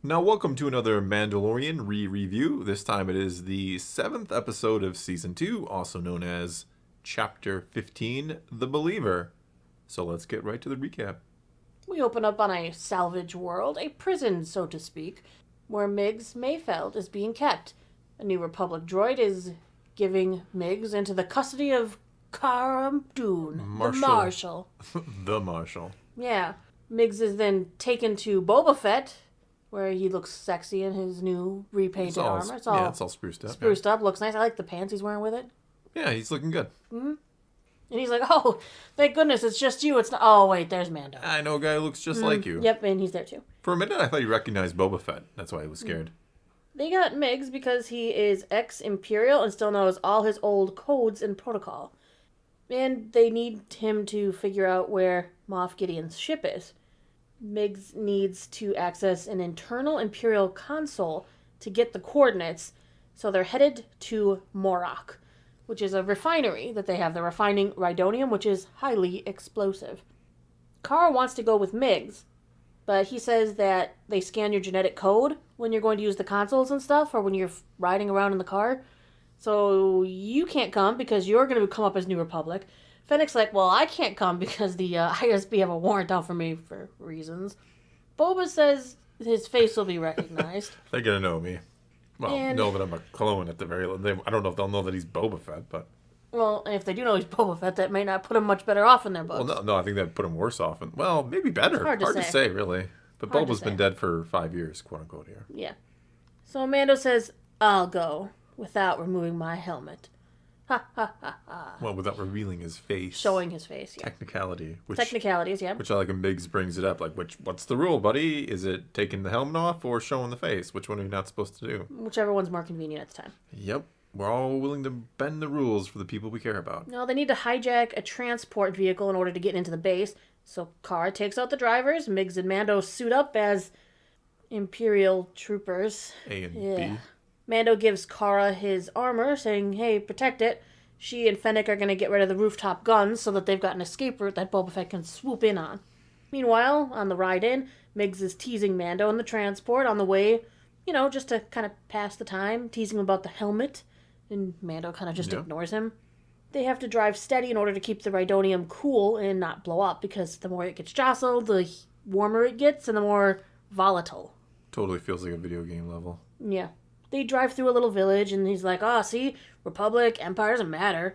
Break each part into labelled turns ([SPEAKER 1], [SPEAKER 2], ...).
[SPEAKER 1] Now, welcome to another Mandalorian re-review. This time it is the 7th episode of Season 2, also known as Chapter 15, The Believer. So let's get right to the recap.
[SPEAKER 2] We open up on a salvage world, a prison, so to speak, where Mayfeld is being kept. A New Republic droid is giving Miggs into the custody of Cara Dune, the Marshal.
[SPEAKER 1] The Marshal.
[SPEAKER 2] Yeah. Miggs is then taken to Boba Fett, where he looks sexy in his new repainted armor.
[SPEAKER 1] It's all spruced up.
[SPEAKER 2] Spruced up, looks nice. I like the pants he's wearing with it.
[SPEAKER 1] Yeah, he's looking good.
[SPEAKER 2] Mm-hmm. And he's like, oh, thank goodness, it's just you. It's not... Oh, wait, there's Mando.
[SPEAKER 1] I know a guy who looks just like you.
[SPEAKER 2] Yep, and he's there too.
[SPEAKER 1] For a minute, I thought he recognized Boba Fett. That's why I was scared.
[SPEAKER 2] They got Miggs because he is ex-Imperial and still knows all his old codes and protocol. And they need him to figure out where Moff Gideon's ship is. Miggs needs to access an internal Imperial console to get the coordinates, so they're headed to Morok, which is a refinery that they have. They're refining rhydonium, which is highly explosive. Carr wants to go with Miggs, but he says that they scan your genetic code when you're going to use the consoles and stuff, or when you're riding around in the car. So you can't come because you're going to come up as New Republic. Fennec's like, well, I can't come because the ISB have a warrant out for me for reasons. Boba says his face will be recognized.
[SPEAKER 1] They're going to know me. Well, know that I'm a clone at the very least. I don't know if they'll know that he's Boba Fett, but...
[SPEAKER 2] Well, if they do know he's Boba Fett, that may not put him much better off in their books.
[SPEAKER 1] Well, no, I think that'd put him worse off. Well, maybe better.
[SPEAKER 2] Hard to say,
[SPEAKER 1] really. But Boba's been dead for 5 years, quote-unquote, here.
[SPEAKER 2] Yeah. So Mando says, I'll go without removing my helmet. Ha, ha, ha, ha.
[SPEAKER 1] Well, without revealing his face.
[SPEAKER 2] Showing his face, yeah. Technicalities, yeah.
[SPEAKER 1] Which I like when Biggs brings it up. Like, what's the rule, buddy? Is it taking the helmet off or showing the face? Which one are you not supposed to do?
[SPEAKER 2] Whichever one's more convenient at the time.
[SPEAKER 1] Yep. We're all willing to bend the rules for the people we care about.
[SPEAKER 2] No, they need to hijack a transport vehicle in order to get into the base. So Cara takes out the drivers. Miggs and Mando suit up as Imperial troopers.
[SPEAKER 1] A and B.
[SPEAKER 2] Mando gives Cara his armor, saying, hey, protect it. She and Fennec are going to get rid of the rooftop guns so that they've got an escape route that Boba Fett can swoop in on. Meanwhile, on the ride-in, Miggs is teasing Mando in the transport on the way, just to kind of pass the time, teasing him about the helmet, and Mando kind of just ignores him. They have to drive steady in order to keep the rhydonium cool and not blow up, because the more it gets jostled, the warmer it gets and the more volatile.
[SPEAKER 1] Totally feels like a video game level.
[SPEAKER 2] Yeah. They drive through a little village, and he's like, see, Republic, Empire doesn't matter.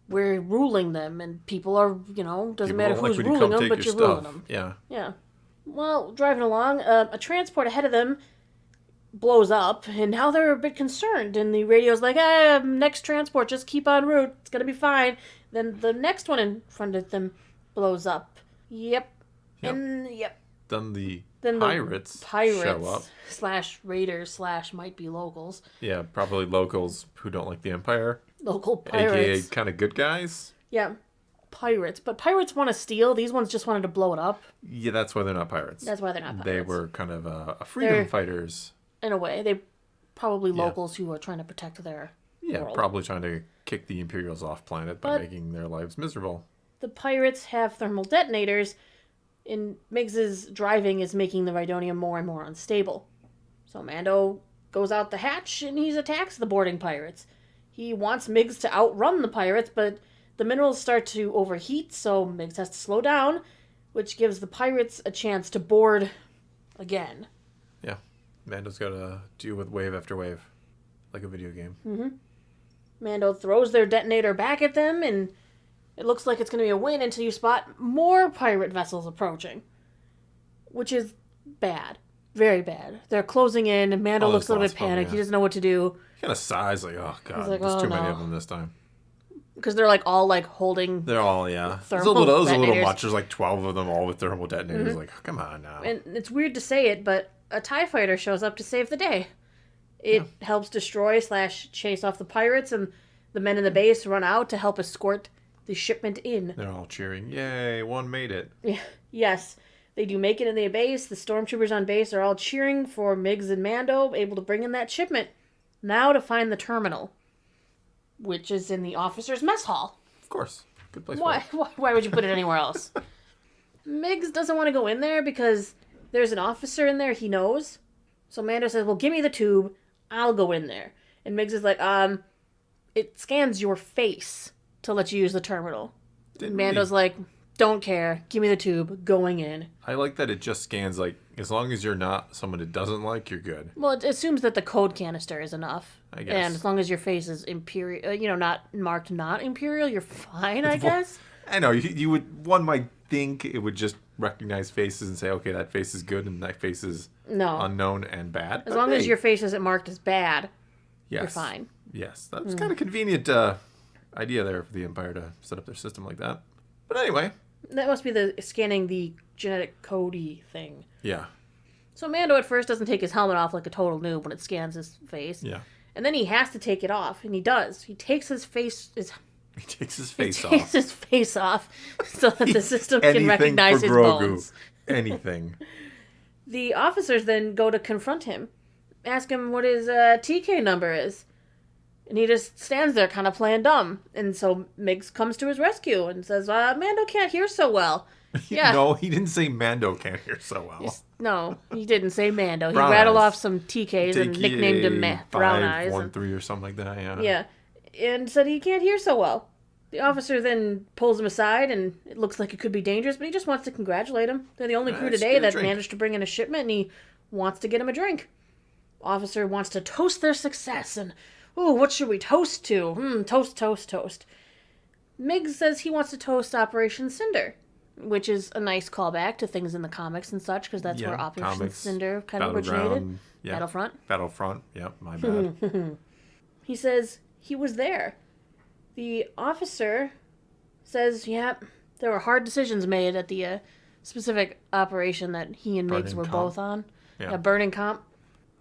[SPEAKER 2] We're ruling them, and people are, doesn't matter who's ruling them, but you're ruling them.
[SPEAKER 1] Yeah.
[SPEAKER 2] Yeah. Well, driving along, a transport ahead of them blows up, and now they're a bit concerned, and the radio's like, next transport, just keep en route, it's gonna be fine. Then the next one in front of them blows up. Yep.
[SPEAKER 1] Then the pirates show up.
[SPEAKER 2] / raiders / might be locals.
[SPEAKER 1] Yeah, probably locals who don't like the Empire.
[SPEAKER 2] Local pirates.
[SPEAKER 1] AKA kind of good guys.
[SPEAKER 2] Yeah, pirates. But pirates want to steal. These ones just wanted to blow it up.
[SPEAKER 1] Yeah, that's why they're not pirates. They were kind of freedom fighters.
[SPEAKER 2] In a way. They probably locals who are trying to protect their world.
[SPEAKER 1] Probably trying to kick the Imperials off planet by making their lives miserable.
[SPEAKER 2] The pirates have thermal detonators, and Miggs's driving is making the rhydonium more and more unstable. So Mando goes out the hatch and he attacks the boarding pirates. He wants Miggs to outrun the pirates, but the minerals start to overheat, so Miggs has to slow down, which gives the pirates a chance to board again.
[SPEAKER 1] Yeah. Mando's got to deal with wave after wave, like a video game.
[SPEAKER 2] Mm-hmm. Mando throws their detonator back at them, and it looks like it's going to be a win until you spot more pirate vessels approaching. Which is bad. Very bad. They're closing in, and Mando looks a little bit panicked. He doesn't know what to do.
[SPEAKER 1] He kind of sighs like, oh, God, there's too many of them this time.
[SPEAKER 2] Because they're all holding...
[SPEAKER 1] They're all, There's a little much. There's 12 of them all with thermal detonators. Mm-hmm. Like, oh, come on now.
[SPEAKER 2] And it's weird to say it, but a TIE fighter shows up to save the day. It helps destroy / chase off the pirates, and the men in the base run out to help escort the shipment in.
[SPEAKER 1] They're all cheering. Yay, one made it.
[SPEAKER 2] Yeah. Yes. They do make it in the base. The stormtroopers on base are all cheering for Miggs and Mando, able to bring in that shipment. Now to find the terminal, which is in the officers' mess hall.
[SPEAKER 1] Of course. Good place
[SPEAKER 2] for it. Why would you put it anywhere else? Miggs doesn't want to go in there because there's an officer in there he knows. So Mando says, well, give me the tube. I'll go in there. And Migs is like, it scans your face to let you use the terminal. And Mando's like, don't care. Give me the tube. Going in.
[SPEAKER 1] I like that it just scans, like, as long as you're not someone it doesn't like, you're good.
[SPEAKER 2] Well, it assumes that the code canister is enough.
[SPEAKER 1] I guess.
[SPEAKER 2] And as long as your face is Imperial, not marked not Imperial, you're fine, I guess.
[SPEAKER 1] I know. One might think it would just recognize faces and say, okay, that face is good and that face is unknown and bad.
[SPEAKER 2] As long as your face isn't marked as bad, you're fine.
[SPEAKER 1] Yes. That's kind of convenient idea there for the Empire to set up their system like that. But anyway.
[SPEAKER 2] That must be the scanning the genetic code-y thing.
[SPEAKER 1] Yeah.
[SPEAKER 2] So Mando at first doesn't take his helmet off like a total noob when it scans his face.
[SPEAKER 1] Yeah.
[SPEAKER 2] And then he has to take it off, and he does. He takes his face...
[SPEAKER 1] He takes his face off.
[SPEAKER 2] He takes his face off so that the system can recognize his
[SPEAKER 1] Grogu.
[SPEAKER 2] bones.
[SPEAKER 1] Anything.
[SPEAKER 2] The officers then go to confront him, ask him what his TK number is. And he just stands there kind of playing dumb. And so Migs comes to his rescue and says, Mando can't hear so well. Yeah.
[SPEAKER 1] No, he didn't say Mando can't hear so well.
[SPEAKER 2] No, he didn't say Mando. He
[SPEAKER 1] Brown
[SPEAKER 2] rattled
[SPEAKER 1] eyes.
[SPEAKER 2] off some TKs and nicknamed him Brown Eyes.
[SPEAKER 1] 513 or something like that, yeah.
[SPEAKER 2] Yeah. And said he can't hear so well. The officer then pulls him aside, and it looks like it could be dangerous, but he just wants to congratulate him. They're the only crew today that managed to bring in a shipment, and he wants to get him a drink. Officer wants to toast their success, and, what should we toast to? Toast, toast, toast. Migs says he wants to toast Operation Cinder, which is a nice callback to things in the comics and such, because that's where Operation Cinder kind of originated.
[SPEAKER 1] Yeah.
[SPEAKER 2] Battlefront,
[SPEAKER 1] yep, my bad.
[SPEAKER 2] He says he was there. The officer says, there were hard decisions made at the specific operation that he and Migs were both on. Yeah, burning comp.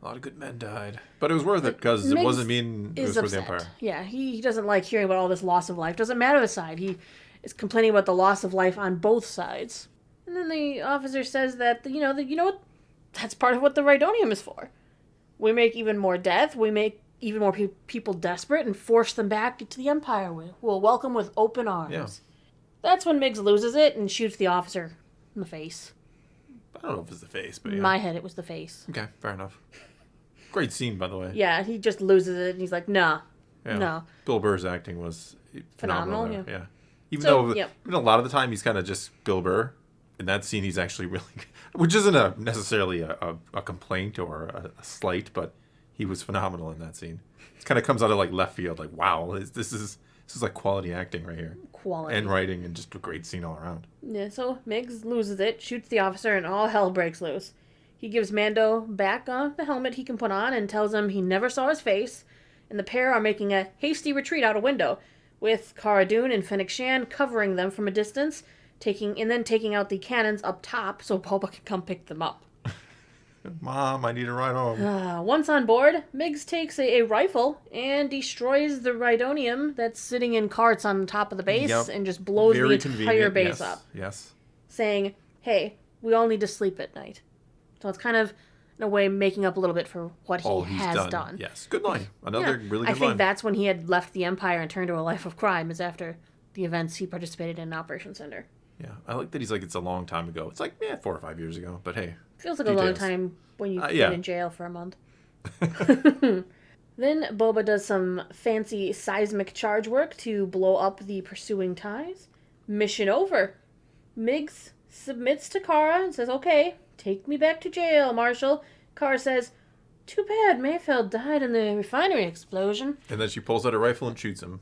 [SPEAKER 1] A lot of good men died. But it was worth it, because it wasn't mean it was for the Empire.
[SPEAKER 2] Yeah, he doesn't like hearing about all this loss of life. Doesn't matter the side. He is complaining about the loss of life on both sides. And then the officer says that, you know what? That's part of what the rhydonium is for. We make even more death. We make even more people desperate and force them back to the Empire. We'll welcome with open arms. Yeah. That's when Migs loses it and shoots the officer in the face.
[SPEAKER 1] I don't know if it's the face, but yeah.
[SPEAKER 2] In my head, it was the face.
[SPEAKER 1] Okay, fair enough. Great scene, by the way.
[SPEAKER 2] Yeah, he just loses it and he's like, nah. Yeah. No.
[SPEAKER 1] Bill Burr's acting was phenomenal.
[SPEAKER 2] Yeah.
[SPEAKER 1] Even though a lot of the time he's kind of just Bill Burr. In that scene, he's actually really good. Which isn't necessarily a complaint or a slight, but he was phenomenal in that scene. It kind of comes out of like left field, like, wow, this is like quality acting right here.
[SPEAKER 2] Quality.
[SPEAKER 1] And writing, and just a great scene all around.
[SPEAKER 2] Yeah, so Migs loses it, shoots the officer, and all hell breaks loose. He gives Mando back the helmet he can put on and tells him he never saw his face, and the pair are making a hasty retreat out a window, with Cara Dune and Fennec Shand covering them from a distance, taking out the cannons up top so Boba can come pick them up.
[SPEAKER 1] Mom, I need a ride home.
[SPEAKER 2] Once on board, Migs takes a rifle and destroys the rhydonium that's sitting in carts on top of the base and just blows the entire base up.
[SPEAKER 1] Yes.
[SPEAKER 2] Saying, hey, we all need to sleep at night. So it's kind of, in a way, making up a little bit for what he has done.
[SPEAKER 1] Yes. Good line. Another really good line.
[SPEAKER 2] I think that's when he had left the Empire and turned to a life of crime, is after the events he participated in Operation Cinder.
[SPEAKER 1] Yeah, I like that he's like, it's a long time ago. It's like, 4 or 5 years ago, but hey.
[SPEAKER 2] Feels like a long time when you've been in jail for a month. Then Boba does some fancy seismic charge work to blow up the pursuing TIEs. Mission over. Migs submits to Cara and says, okay, take me back to jail, Marshal. Cara says, too bad Mayfeld died in the refinery explosion.
[SPEAKER 1] And then she pulls out a rifle and shoots him.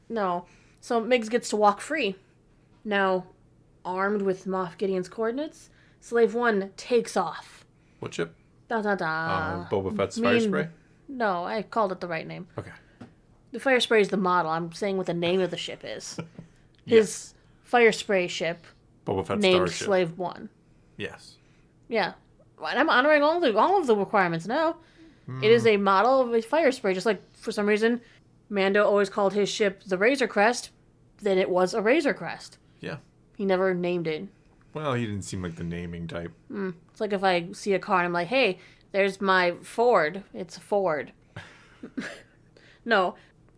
[SPEAKER 2] No. So Migs gets to walk free. Now, armed with Moff Gideon's coordinates, Slave 1 takes off.
[SPEAKER 1] What ship?
[SPEAKER 2] Boba
[SPEAKER 1] Fett's fire spray?
[SPEAKER 2] No, I called it the right name.
[SPEAKER 1] Okay.
[SPEAKER 2] The fire spray is the model. I'm saying what the name of the ship is. His fire spray ship,
[SPEAKER 1] Boba Fett's
[SPEAKER 2] named
[SPEAKER 1] starship.
[SPEAKER 2] Slave 1.
[SPEAKER 1] Yes.
[SPEAKER 2] Yeah. And I'm honoring all of the requirements now. It is a model of a fire spray, just like, for some reason, Mando always called his ship the Razor Crest, then it was a Razor Crest.
[SPEAKER 1] Yeah.
[SPEAKER 2] He never named it.
[SPEAKER 1] Well, he didn't seem like the naming type.
[SPEAKER 2] It's like if I see a car and I'm like, hey, there's my Ford. It's a Ford. No.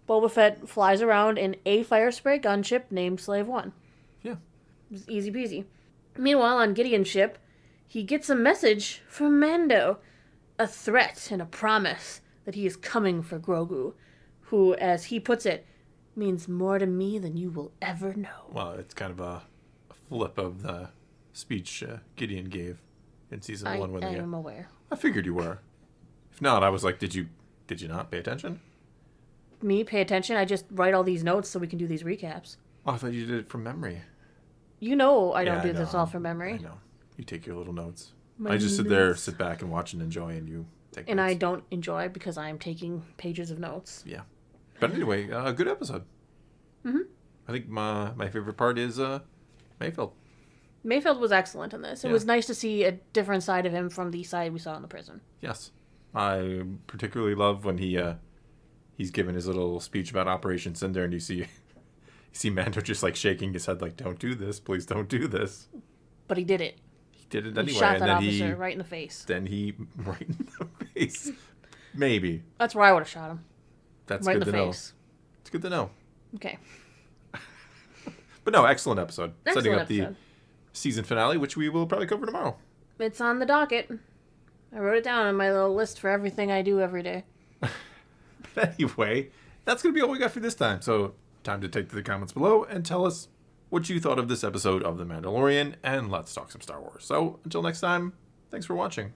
[SPEAKER 2] Boba Fett flies around in a fire spray gunship named Slave 1.
[SPEAKER 1] Yeah.
[SPEAKER 2] It's easy peasy. Meanwhile, on Gideon's ship, he gets a message from Mando. a threat and a promise that he is coming for Grogu, who, as he puts it, means more to me than you will ever know.
[SPEAKER 1] Well, it's kind of a flip of the speech Gideon gave in season 1. When
[SPEAKER 2] I am aware.
[SPEAKER 1] I figured you were. If not, I was like, did you not pay attention?
[SPEAKER 2] Me pay attention? I just write all these notes so we can do these recaps.
[SPEAKER 1] Oh, I thought you did it from memory.
[SPEAKER 2] You know I don't
[SPEAKER 1] Yeah,
[SPEAKER 2] do
[SPEAKER 1] I
[SPEAKER 2] this
[SPEAKER 1] know.
[SPEAKER 2] all from memory.
[SPEAKER 1] I know. You take your little notes.
[SPEAKER 2] My
[SPEAKER 1] I just
[SPEAKER 2] notes.
[SPEAKER 1] sit back and watch and enjoy, and you take
[SPEAKER 2] And
[SPEAKER 1] notes.
[SPEAKER 2] I don't enjoy because I am taking pages of notes.
[SPEAKER 1] Yeah. But anyway, a good episode.
[SPEAKER 2] Mm-hmm.
[SPEAKER 1] I think my favorite part is Mayfeld.
[SPEAKER 2] Mayfeld was excellent in this. It
[SPEAKER 1] Yeah.
[SPEAKER 2] was nice to see a different side of him from the side we saw in the prison.
[SPEAKER 1] Yes. I particularly love when he's giving his little speech about Operation Cinder, and you see Mando just like shaking his head like, don't do this, please don't do this.
[SPEAKER 2] But he did it.
[SPEAKER 1] He did it
[SPEAKER 2] He
[SPEAKER 1] anyway.
[SPEAKER 2] shot
[SPEAKER 1] And
[SPEAKER 2] that
[SPEAKER 1] then
[SPEAKER 2] officer right in the face.
[SPEAKER 1] right in the face. Maybe.
[SPEAKER 2] That's where I would have shot him.
[SPEAKER 1] That's
[SPEAKER 2] Right in
[SPEAKER 1] good
[SPEAKER 2] the
[SPEAKER 1] to know.
[SPEAKER 2] face.
[SPEAKER 1] It's good to know.
[SPEAKER 2] Okay.
[SPEAKER 1] But no, excellent episode.
[SPEAKER 2] Excellent
[SPEAKER 1] Setting up
[SPEAKER 2] episode.
[SPEAKER 1] the season finale, which we will probably cover tomorrow.
[SPEAKER 2] It's on the docket. I wrote it down on my little list for everything I do every day.
[SPEAKER 1] Anyway, that's going to be all we got for this time. So, time to take to the comments below and tell us what you thought of this episode of The Mandalorian, and let's talk some Star Wars. So, until next time, thanks for watching.